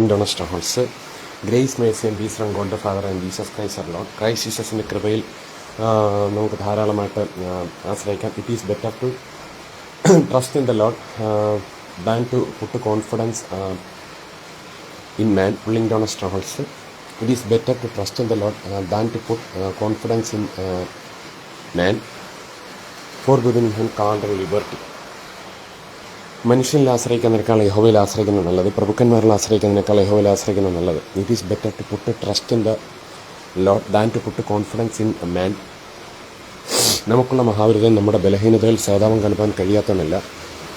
pulling down strongholds. Grace, mercy and peace from God the Father and Jesus Christ our Lord. Christ ജീസസിൻ്റെ കൃപയിൽ നമുക്ക് ധാരാളമായിട്ട് ആശ്രയിക്കാം. It is better to trust in the Lord than to put confidence in man, pulling down strongholds. It is better to trust in the Lord than to put confidence in man, for within him can't liberty. മനുഷ്യനിൽ ആശ്രയിക്കുന്നതിനേക്കാൾ യഹോവയിൽ ആശ്രയിക്കുന്നത് നല്ലത്, പ്രഭുക്കന്മാരിൽ ആശ്രയിക്കുന്നതിനേക്കാൾ യഹോവയിൽ ആശ്രയിക്കുന്നത് നല്ലത്. It is better to put trust in the Lord than to put confidence in man. നമുക്കുള്ള മഹാവിരുദ്ധം നമ്മുടെ ബലഹീനതയിൽ സഹതാപം കലപ്പാൻ കഴിയാത്തവനല്ല,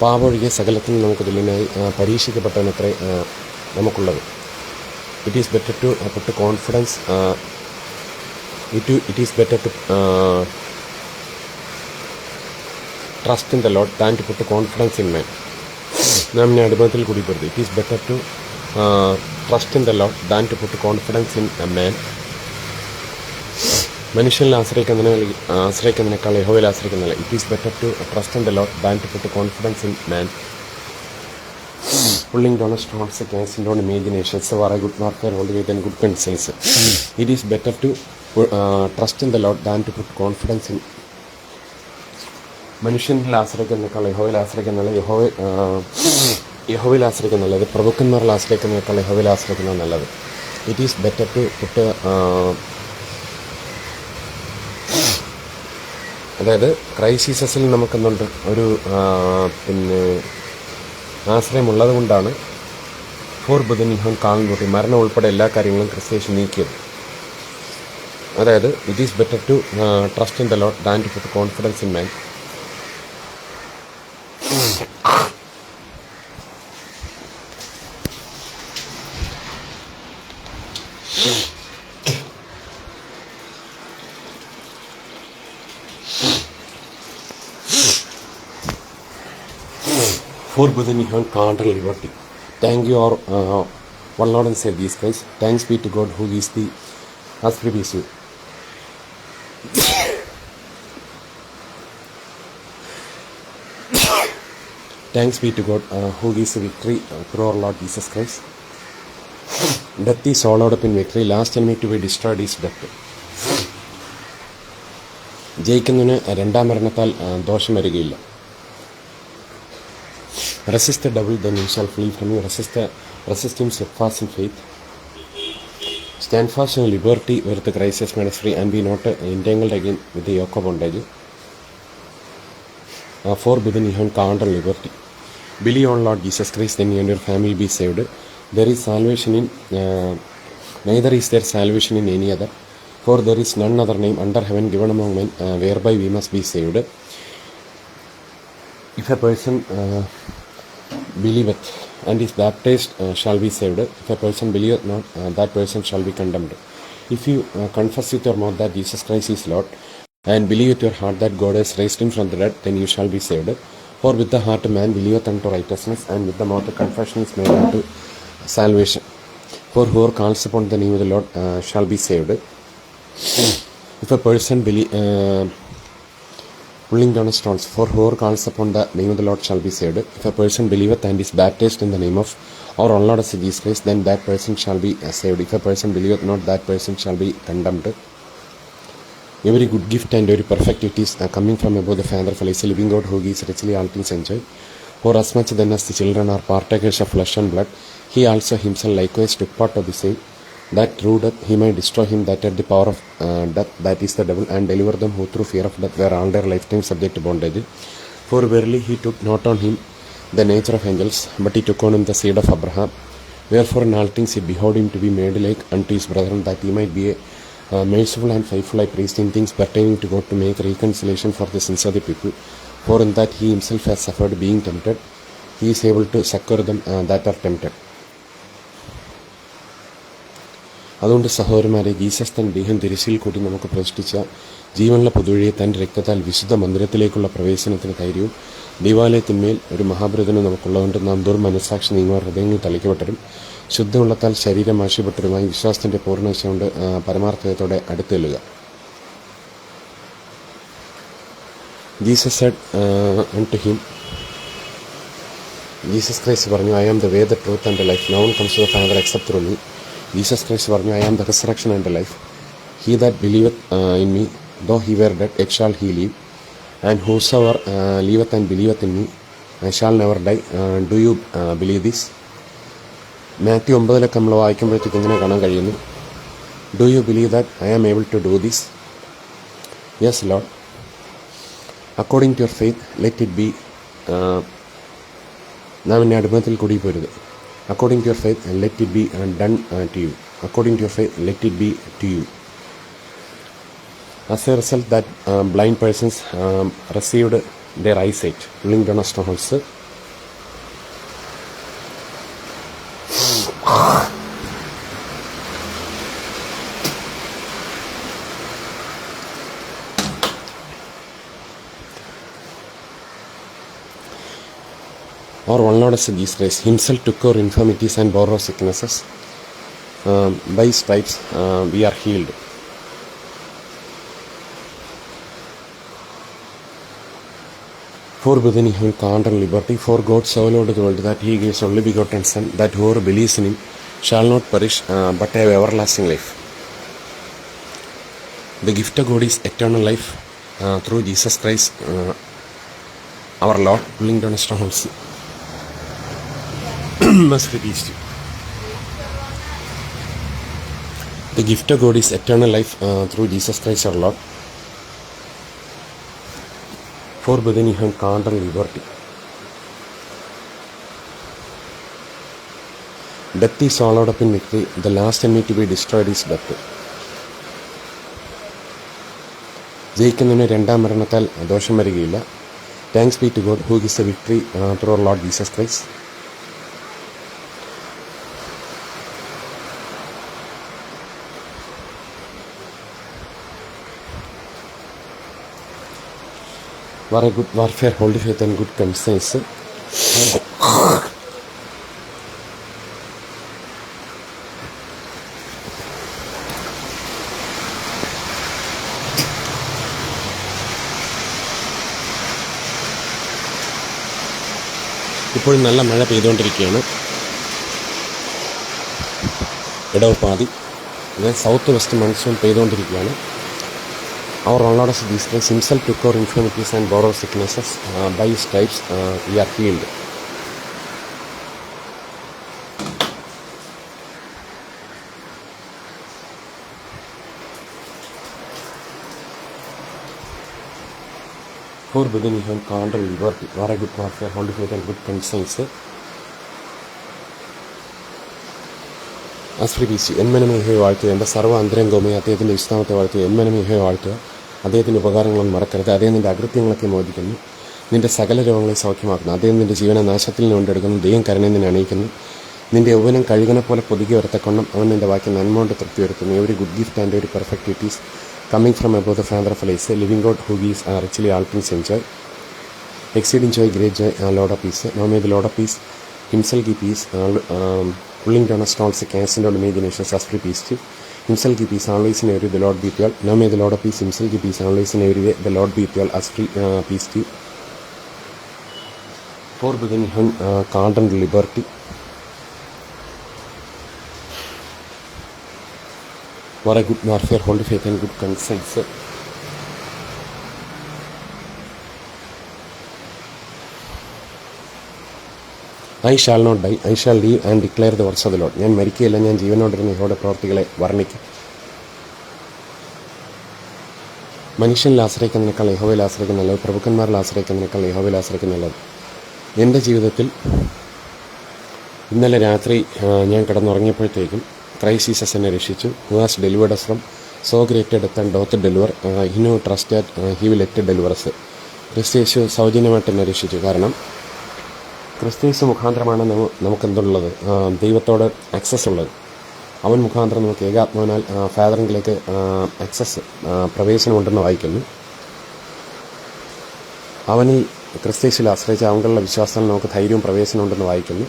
പാപൊഴികെ സകലത്തിനും നമുക്ക് തുല്യനായി പരീക്ഷിക്കപ്പെട്ടവനത്രേ നമുക്കുള്ളത്. It is better to put confidence it is better to trust in the Lord than to put confidence in man. നാം അടിമത്തിൽ കൂടി പെടുത്തി. It is better to trust in the Lord than to put confidence in man. മനുഷ്യനിൽ ആശ്രയിക്കുന്നതിനേക്കാൾ യഹോവയിൽ ആശ്രയിക്കുന്നില്ല. It is better to trust in the Lord than to put confidence in man. Pulling down strongholds against in own imaginations, so are a good marker holding it and good pencils. It is better to trust in the Lord than to put confidence in. മനുഷ്യനിൽ ആശ്രയിക്കുന്നതിനേക്കാൾ യഹോവയിൽ ആശ്രയിക്കുന്നത് യഹോവയിൽ ആശ്രയിക്കുന്നത് നല്ലത്, പ്രഭുക്കന്മാരിൽ ആശ്രയിക്കുന്നതിനേക്കാൾ യഹോവയിൽ ആശ്രയിക്കുന്നത് നല്ലത്. It is better to put അതായത് ക്രൈസ്റ്റ് ജീസസിൽ നമുക്കെന്തുണ്ട് ഒരു ആശ്രയമുള്ളത് കൊണ്ടാണ് ഫോർ ബുധൻ കാലം കൂട്ടി മരണം ഉൾപ്പെടെ എല്ലാ കാര്യങ്ങളും ക്രിസ്ത്യേശു നീക്കിയത്. അതായത് it is better to trust in the Lord than to put confidence in man. For within you can't liberty. Thank you our one Lord and Savior Jesus Christ. Thanks be to God who is the Aspribis. Thanks be to God who gives the victory through our Lord Jesus Christ. Death is swallowed up in victory. Last enemy to be destroyed is death. ജയിക്കുന്നതിന് രണ്ടാം മരണത്താൽ ദോഷം വരികയില്ല. Resist the devil, then he shall flee from you. Resist him, set fast in faith. Stand fast in liberty, where the Christ has made us free, and be not entangled again with the yoke of bondage. For within you can't liberty. Believe on Lord Jesus Christ, then you and your family be saved. There is salvation in neither is there salvation in any other, for there is none other name under heaven given among men whereby we must be saved. If a person believeth and is baptized shall be saved. If a person believeth not, that person shall be condemned. If you confess with your mouth that Jesus Christ is Lord and believe with your heart that God has raised him from the dead, then you shall be saved. For with the heart man believeth unto righteousness, and with the mouth the confession is made unto salvation. For whoever calls upon the name of the Lord shall be saved. If a person pulling down stones, for whoever calls upon the name of the Lord shall be saved. If a person believeth and is baptized in the name of our own Lord Jesus Christ, then that person shall be saved. If a person believeth not, that person shall be condemned. Every good gift and every perfect gift is coming from above the Father of lights, living God who gives richly all things enjoy. For as much then as the children are partakers of flesh and blood, he also himself likewise took part of the same, that through death he might destroy him that had the power of death, that is the devil, and deliver them who through fear of death were all their lifetime subject to bondage. For verily he took not on him the nature of angels, but he took on him the seed of Abraham. Wherefore in all things he behoved him to be made like unto his brethren, that he might be a merciful and faithful high priest in things pertaining to God, to make reconciliation for the sins of the people. For in that he himself has suffered being tempted, he is able to succor them that are tempted. അതുകൊണ്ട് സഹോദരന്മാരെ, Jesus തൻ ദേഹം തിരശ്ശീൽ കൂട്ടി നമുക്ക് പ്രതിഷ്ഠിച്ച ജീവനുള്ള പുതുവഴിയെ തൻ്റെ രക്തത്താൽ വിശുദ്ധ മന്ദിരത്തിലേക്കുള്ള പ്രവേശനത്തിന് ധൈര്യവും ദൈവാലയത്തിന്മേൽ ഒരു മഹാഭൃതനും നമുക്കുള്ളതുകൊണ്ട് നാം ദുർമനസ്സാക്ഷി നീങ്ങുവാൻ ഹൃദയങ്ങൾ തളിക്കപ്പെട്ടരും ശുദ്ധമുള്ളത്താൽ ശരീരം ആശയപ്പെട്ടവരുമായി വിശ്വാസത്തിൻ്റെ പൂർണ്ണശ കൊണ്ട് പരമാർത്ഥതയോടെ അടുത്തെല്ലുക. Jesus said unto him, Jesus Christ പറഞ്ഞു, I am the way, the truth and the life, no one comes to the Father except through me. Jesus Christ പറഞ്ഞു, I am the resurrection and the life, he that believeth in me though he were dead yet shall he live, and whosoever liveth and believeth in me I shall never die. Do you believe this? Mathew 9 നമ്മൾ വായിക്കുമ്പോഴത്തേക്ക് ഇങ്ങനെ കാണാൻ കഴിയുന്നു, do you believe that I am able to do this? Yes Lord, according to your faith let it be. നാം എന്നെ അടിമത്തിൽ കൂടി പോരുത്. According to your faith let it be done to you. According to your faith let it be to you. As a result, that blind persons received their eyesight, pulling down strongholds. Our one Lord Jesus Christ himself took our infirmities and bore our sicknesses. By his stripes we are healed. For within him count and liberty, for God so loved the world that he gives only begotten Son, that whoever believes in him shall not perish but have everlasting life. The gift of God is eternal life through Jesus Christ our Lord, pulling down strongholds. Must be peace. The gift of God is eternal life through Jesus Christ our Lord. For within him count and liberty. Death is swallowed up in victory. The last enemy to be destroyed is death. ജയിക്കുന്നതിന് രണ്ടാം മരണത്താൽ ദോഷം വരികയില്ല. Thanks be to God who gives a victory through our Lord Jesus Christ. War a good warfare, holy faith and good conscience. ഇപ്പോഴും നല്ല മഴ പെയ്തുകൊണ്ടിരിക്കുകയാണ്. ഇടവപ്പാതി സൗത്ത് വെസ്റ്റ് മൺസൂൺ പെയ്തുകൊണ്ടിരിക്കുകയാണ്. Our Lord Jesus Christ himself took our infirmities and bore our sicknesses. By his stripes we are healed. For within him count and liberty, war a good warfare, holy faith and good conscience. അസ്ഫ്രിബീസി എന്മനമേഹയെ വാഴ്ത്തുക, എൻ്റെ സർവ്വ അന്തരംഗവുമേ അദ്ദേഹത്തിൻ്റെ വിശ്രാമത്തെ വാഴ്ത്തുക. എന്മനമേഹയെ വാഴ്ത്തുക, അദ്ദേഹത്തിൻ്റെ ഉപകാരങ്ങളൊന്നും മറക്കരുത്. അദ്ദേഹം നിൻ്റെ അകൃത്യങ്ങളൊക്കെ മോചിക്കുന്നു, നിൻ്റെ സകല രോഗങ്ങളെ സൗഖ്യമാക്കുന്നു. അദ്ദേഹം നിൻ്റെ ജീവനെ നാശത്തിൽ നിന്ന് കൊണ്ടെടുക്കുന്നു, ദൈവം കരുണയെ നിന്നെ അണിയിക്കുന്നു. നിൻ്റെ യൗവനം കഴുകനെ പോലെ പുതുക്കി വരത്തക്കൊണ്ടും അവൻ നിൻ്റെ വാക്യം നന്മ കൊണ്ട് തൃപ്തി വരുത്തുന്നു. Every good gift and every perfect it is coming from above the Father of lights, living God who gives richly all things enjoy, exceeding joy, great joy, Lord of peace. Now may the Lord of peace himself give peace, pulling down a strong cast and all imaginations as free peace to himself give peace always in every way. The Lord be with you all. Now may the Lord of peace himself give peace always in every way. The Lord be with you all as free peace to you. For within him count and liberty. For a good warfare, holy faith and good conscience. I shall not die, I shall live and declare the words of the Lord. ഞാൻ മരിക്കുകയില്ല, ഞാൻ ജീവനോടിരുന്ന യഹോവയുടെ പ്രവർത്തികളെ വർണ്ണിക്കും. മനുഷ്യനിൽ ആശ്രയിക്കുന്നതിനേക്കാൾ യഹോവയിൽ ആശ്രയിക്കുന്ന നല്ലത്, പ്രഭുക്കന്മാരിൽ ആശ്രയിക്കുന്നതിനേക്കാൾ യഹോവയിൽ ആശ്രയിക്കുന്ന നല്ലത്. എൻ്റെ ജീവിതത്തിൽ ഇന്നലെ രാത്രി ഞാൻ കിടന്നുറങ്ങിയപ്പോഴത്തേക്കും ക്രൈസ്റ്റ് ജീസസ് എന്നെ രക്ഷിച്ചു. Who has delivered us from so great a death and doth deliver. He who trusts that he will yet deliver us. ക്രിസ്തു യേശു സൗജന്യമായിട്ട് എന്നെ രക്ഷിച്ചു. കാരണം ക്രിസ്തുയേശു മുഖാന്തരമാണ് നമുക്കെന്തുള്ളത്, ദൈവത്തോട് ആക്സസ് ഉള്ളത്. അവൻ മുഖാന്തരം നമുക്ക് ഏകാത്മാവിനാൽ ഫാദറിങ്കിലേക്ക് ആക്സസ് പ്രവേശനമുണ്ടെന്ന് വായിക്കുന്നു. അവനിൽ ക്രിസ്തുയേശുവിൽ ആശ്രയിച്ച അവങ്ങളുടെ വിശ്വാസത്തിൽ നമുക്ക് ധൈര്യവും പ്രവേശനമുണ്ടെന്ന് വായിക്കുന്നു.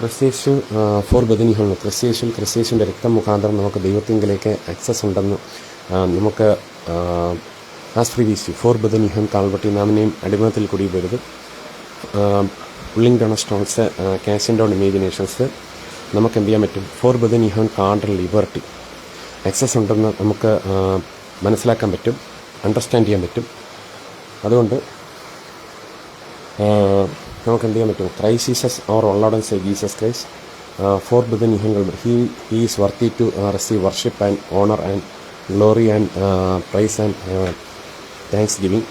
ക്രിസ്തുയേശു ഫോർ ബദിനിഹുള്ള ക്രിസ്തുയേശുവിൻ്റെ രക്തം മുഖാന്തരം നമുക്ക് ദൈവത്തിങ്കിലേക്ക് ആക്സസ് ഉണ്ടെന്ന് നമുക്ക് ആസ്ഫ്രീ വീശി ഫോർ ബദിനിഹൻ കാൽവട്ടി നാമിനെയും അടിമത്തിൽ കുടിവരുത്. Pulling down stones casting down imaginations നമുക്ക് എന്ത് ചെയ്യാൻ പറ്റും? ഫോർ ബദൻ യു ഹാവ് കാണ്ടർ ലിബർട്ടി. എക്സസ് ഉണ്ടെന്ന് നമുക്ക് മനസ്സിലാക്കാൻ പറ്റും, അണ്ടർസ്റ്റാൻഡ് ചെയ്യാൻ പറ്റും. അതുകൊണ്ട് നമുക്ക് എന്ത് ചെയ്യാൻ പറ്റും? Christ Jesus our Lord and saviour Jesus Christ for brethren you have he is worthy to receive worship and honour and glory and praise and thanksgiving.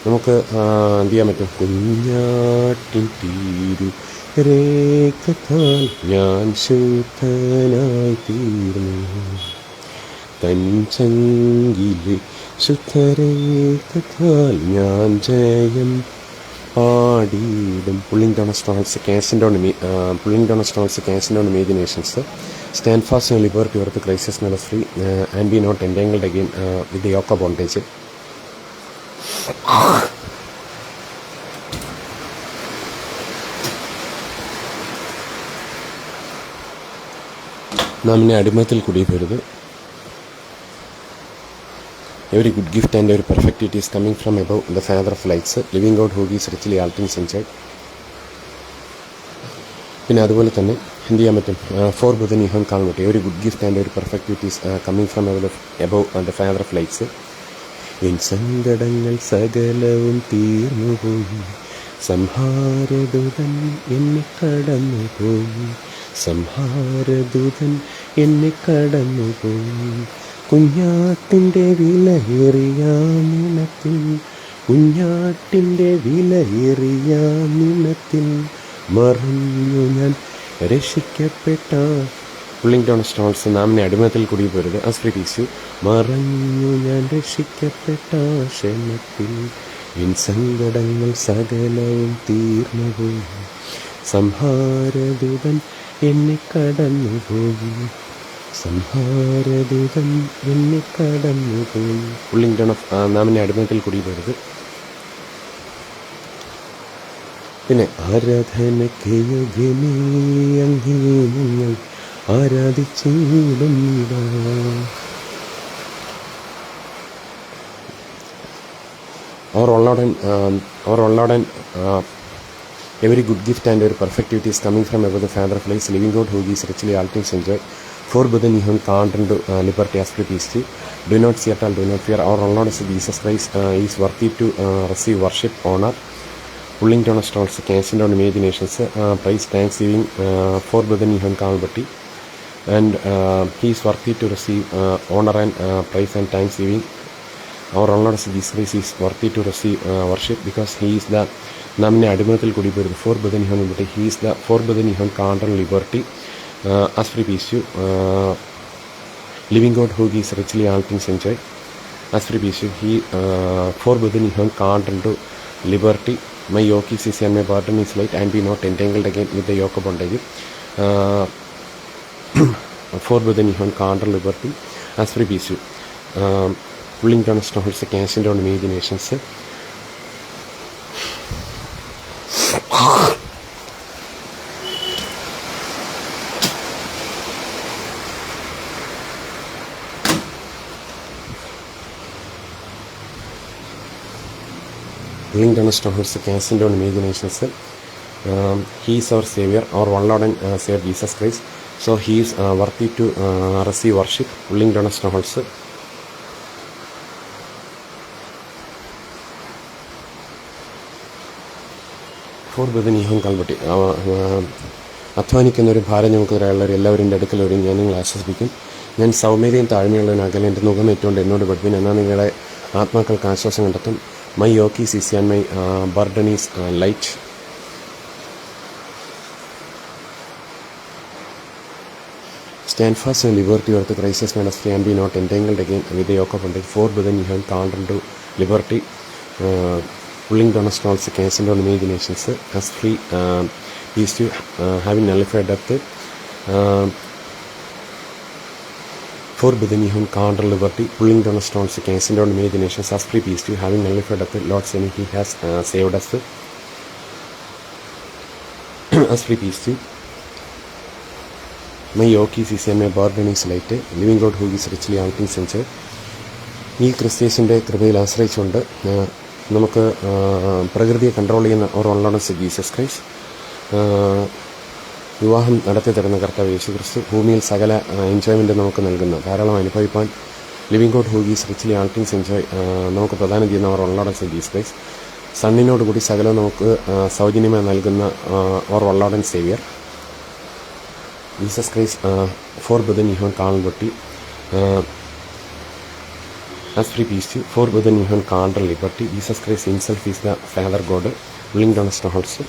നമുക്ക് എന്ത് ചെയ്യാൻ പറ്റും? കുഞ്ഞാട്ടിൻ തീരു രേഖത്താൽ ഞാൻ ശുദ്ധനായി തീർന്നു, തൻ ചങ്കിലെ ശുദ്ധരേഖത്താൽ ഞാൻ ജയം പാടിയിടും. Pulling down strongholds casting down imaginations stand fast and liberty wherewith ക്രൈസിസ് made free and be not entangled again with the yoke of bondage. നാം ഇനി അടിമത്തിൽ കുടിയേറരുത്. Every good gift and every perfect it is coming from above, the Father of lights, living God who gives richly all things inside. പിന്നെ അതുപോലെ തന്നെ എന്ത് ചെയ്യാൻ പറ്റും? Four ബുധൻ you have കാണാൻ പറ്റും. Every good gift and every perfect it is coming from above the Father of lights. N സങ്കടങ്ങൾ സകലവും തീർന്നുപോയി, സംഹാരദൂതൻ എന്നെ കടന്നുപോയി, സംഹാരദൂതൻ എന്നെ കടന്നുപോയി. കുഞ്ഞാട്ടിൻ്റെ വിലയേറിയ നിണത്തിൽ, കുഞ്ഞാട്ടിൻ്റെ വിലയേറിയ നിണത്തിൽ മറിഞ്ഞു ഞാൻ രക്ഷിക്കപ്പെട്ട. പുള്ളിങ് ഡൗൺ സ്റ്റോൺസ് നാമിനെ അടിമത്തിൽ കുടിയേറരുത്. As free peace you. മറഞ്ഞു ഞാൻ രക്ഷിക്കപ്പെട്ട ക്ഷണത്തിൽ, എൻ സങ്കടങ്ങൾ സകലവും തീർന്നുപോയി, സംഹാരദൂതൻ എന്നെ കടന്നുപോയി, സംഹാരദൂതൻ എന്നെ കടന്നുപോയി. പുള്ളിങ് ഡൗൺ ഓഫ് നാമിനെ അടിമത്തിൽ കുടിയേറരുത്. പിന്നെ ആരാധനയ്ക്ക് യോഗ്യനേ അങ്ങേ നിങ്ങൾ ആരാധിച്ചിടുന്നിതാ. Our Lord and every good gift and every perfect gift is coming from above the Father of lights, living God who gives richly all things enjoy. For buthen you have can't and liberty as free peace. Do not see at all, do not fear. Our Lord Jesus Christ is worthy to receive worship, honor. Pulling down stalls, casting down imaginations, praise, thanksgiving. For buthen you have Calvary, and he is worthy to receive honor and praise and thanksgiving. Our Lord Jesus Christ is worthy to receive worship because he is the namne adimathil kudipiruthu. For buthen you have, he is the for buthen you have can't and liberty as free peace you. Living God who gives richly all things enjoy. As free peace you. He for buthen you have can't and liberty. My yoke is easy and my burden is light, and be not entangled again with the yoke of bondage. For buthen you have can't and liberty as free peace you. Pulling down stones, casting down imaginations. Pulling down stones, casting down imaginations. He is our Savior, our one Lord and Savior Jesus Christ. So he is worthy to receive worship. Pulling down stones. For ബുധൻ you have കാൽവട്ടി. അധ്വാനിക്കുന്നൊരു ഭാരം നമുക്കെതിരായുള്ളവർ എല്ലാവരും അടുക്കൽ വരും, ഞാൻ നിങ്ങളെ ആശ്വസിപ്പിക്കും. ഞാൻ സൗമ്യതയും താഴ്മയുള്ളവനാകൽ എൻ്റെ മുഖം ഏറ്റുകൊണ്ട് എന്നോട് പഠിപ്പിൻ, എന്നാൽ നിങ്ങളുടെ ആത്മാക്കൾക്ക് ആശ്വാസം കണ്ടെത്തും. My yoke is easy and my burden is light. Stand fast and liberty wherewith Christ made us free and be not entangled again with the yoke of bondage. For buthen you have called unto liberty. Pulling down stalls, casting down imaginations, as free peace to having nullified death. For buthen you have called liberty. Pulling down stones, casting down imaginations, as free peace to having nullified death. Lord saying he has saved us. As free peace to my yoke is easy and my burden is light. Living God who is richly all things enjoy. ഈ ക്രിസ്ത്യേസിൻ്റെ കൃപയിൽ ആശ്രയിച്ചുകൊണ്ട് നമുക്ക് പ്രകൃതിയെ control ചെയ്യുന്ന ഒരു ഓൺലോണസ് Jesus Christ. വിവാഹം നടത്തി തരുന്ന കർത്താവ് യേശു ക്രിസ്തു. ഭൂമിയിൽ സകല എൻജോയ്മെൻറ്റ് നമുക്ക് നൽകുന്ന, ധാരാളം അനുഭവിപ്പാൻ living God who gives richly all things enjoy നമുക്ക് പ്രദാനം ചെയ്യുന്ന അവർ ഓൺലോണസ് ജീസസ് ക്രൈസ്റ്റ്. സണ്ണിനോടുകൂടി സകലം നമുക്ക് സൗജന്യമായി നൽകുന്ന our only Lord and saviour Jesus Christ. forbidden Johann Carl-Berti, as free peace, forbidden Johann Carl-Liberty. Jesus Christ himself is the Father God, willing to understand also.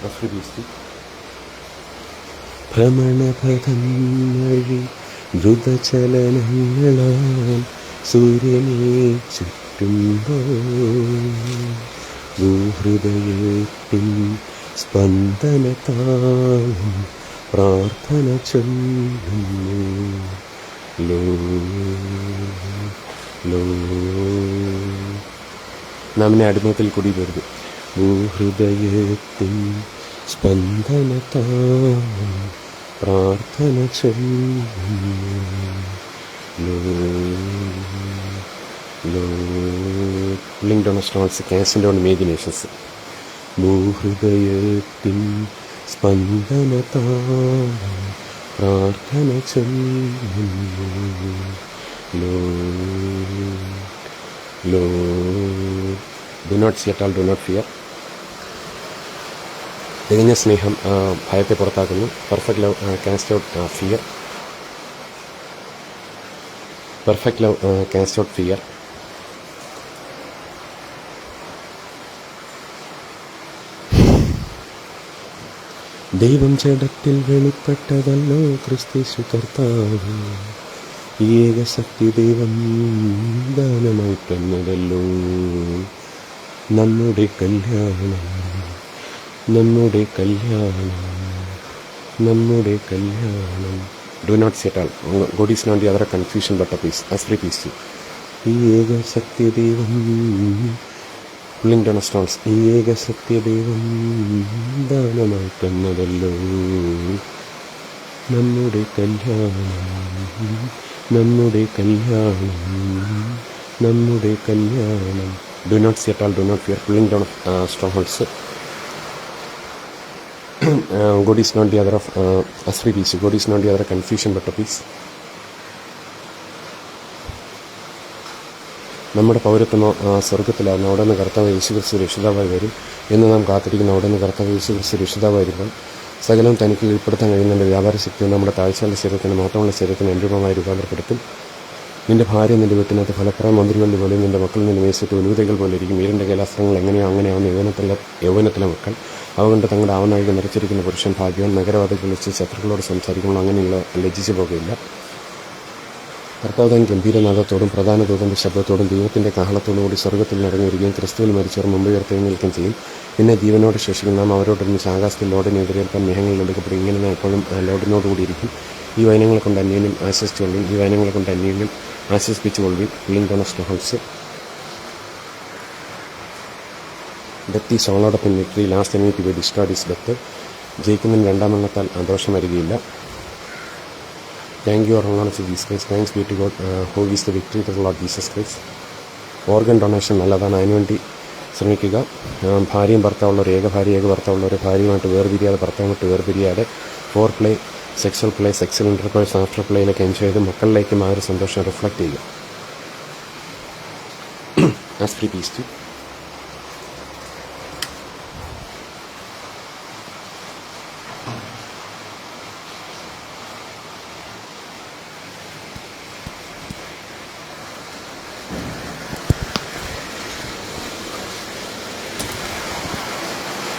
As free peace. ഭ്രമണപഥം വഴി ദ്രുതചലനങ്ങളാൽ സൂര്യനെ ചുറ്റുമ്പോൾ ഭൂഹൃദയത്തിൻ സ്പന്ദനതാളം പ്രാർത്ഥന ചൊല്ലുന്നു. നാമിനെ അടിമത്തിൽ കൂടി വരുന്നു. ഭൂഹൃദയത്തിൻ സ്പന്ദനതാളം പ്രാർത്ഥന ചൊല്ലുന്നു. Linked on stones casting on imaginations. ഭൂഹൃദയത്തിൻ സ്പന്ദനതാളം പ്രാർത്ഥന ചൊല്ലുന്നു. Do not see at all, do not fear. തികഞ്ഞ സ്നേഹം ഭയത്തെ പുറത്താക്കുന്നു. Perfect love cast out fear. Perfect love cast out fear. ദൈവം ജഡത്തിൽ വെളിപ്പെട്ടതല്ലോ ക്രിസ്തേശു കർത്താവ്. ഏകശക്തി ദൈവം ദാനമായി തന്നതല്ലോ. നമ്മുടെ കല്യാണം, നമ്മുടെ കല്യാണം, നമ്മുടെ കല്യാണം. Do not see at all, God is not the author confusion but a peace, as free peace. ഈ ഏകശക്തി ദൈവം ലിങ്ക്ഡ് ഓൺ സ്റ്റോൺസ്. ഈ ഏകസത്യദൈവം ദാനമായി തന്നതല്ലോ. നമ്മുടെ കല്യാണം, നമ്മുടെ കല്യാണം, നമ്മുടെ കല്യാണം. Do not see at all, do not fear. Linked on strongholds. God is not the other of as free peace. God is not the other confusion but a peace. നമ്മുടെ പൗരത്വം സ്വർഗത്തിലായിരുന്നു. അവിടെ നിന്ന് കർത്താവ് യേശു ക്രിസ്തു രക്ഷിതാവായി വരും എന്ന് നാം കാത്തിരിക്കുന്നു. അവിടെ നിന്ന് കർത്താവ് യേശു ക്രിസ്തു രക്ഷിതാവായി വരുമ്പോൾ സകലം തനിക്ക് കീഴ്പ്പെടുത്താൻ കഴിയുന്നതിൻ്റെ വ്യാപാര ശക്തിയും നമ്മുടെ താഴ്ചയുള്ള ശരീരത്തിന് മാത്രമുള്ള ശരീരത്തിന് അനുരൂപമായി രൂപാന്തരപ്പെടുത്തും. നിന്റെ ഭാര്യ നിന്റെ വീട്ടിനകത്ത് ഫലപ്രായ മന്ത്രികളിൽ പോലെ നിന്റെ മക്കൾ നിന്റെ മേശത്ത് ഉന്നതകൾ പോലെ ഇരിക്കും. വീരൻ്റെ കൈലാസ്ത്രങ്ങൾ അങ്ങനെയാവുന്ന യൗവനത്തിലെ മക്കൾ അവ കൊണ്ട് തങ്ങളുടെ ആവനാഴികൾ നിറച്ചിരിക്കുന്ന പുരുഷൻ ഭാഗ്യവാൻ. നഗരവാദികൾ വിളിച്ച് ശത്രുക്കളോട് സംസാരിക്കുമ്പോൾ അങ്ങനെയുള്ള ലജ്ജിച്ചു പോകുകയില്ല. കർത്താവ് താൻ ഗംഭീരനാഥത്തോടും പ്രധാന ദൂതൻ്റെ ശബ്ദത്തോടും ദൈവത്തിൻ്റെ കാഹളത്തോടും കൂടി സ്വർഗത്തിൽ നിറഞ്ഞിരിക്കുകയും ക്രിസ്തുവിൽ മരിച്ചവർ മുമ്പ് ഉയർത്തെഴുന്നേൽക്കുകയും ചെയ്യും. പിന്നെ ജീവനോട് ശേഷിക്കും നാം അവരോടൊരുമിച്ച് ആകാശത്തിൽ ലോഡിനെ എതിരേൽക്കാൻ മേഘങ്ങളിൽ എടുക്കപ്പെടും. ഇങ്ങനെ നാം എപ്പോഴും ലോഡിനോടുകൂടി ഇരിക്കും. ഈ വചനങ്ങളെ കൊണ്ട് അന്യോന്യം ആശ്വസിച്ചുകൊള്ളും. ഈ വചനങ്ങളെ കൊണ്ട് അന്യോന്യം ആശ്വസിപ്പിച്ചുകൊള്ളും. Link on stones. Death is all out of in victory. Last enemy to be destroyed is death. ജയിക്കുന്നതിന് രണ്ടാമെണ്ണത്താൽ ദോഷം വരികയില്ല. Thank you our Lord Jesus Christ. Thanks be to God who is the victory through Lord Jesus Christ. Organ donation നല്ലതാണ്, അതിനുവേണ്ടി ശ്രമിക്കുക. ഭാര്യയും ഭർത്താവുള്ളവർ, ഏക ഭാര്യ ഏക ഭർത്താവുള്ളവർ ഭാര്യയുമായിട്ട് വേർപിരിയാതെ ഭർത്താവുമായിട്ട് വേർപിരിയാതെ foreplay, sexual play, sexual intercourse, after പ്ലേയിലേക്ക് എൻജോയ് ചെയ്ത് മക്കളിലേക്കും ആ ഒരു സന്തോഷം റിഫ്ലക്റ്റ് ചെയ്യുക. As free piece to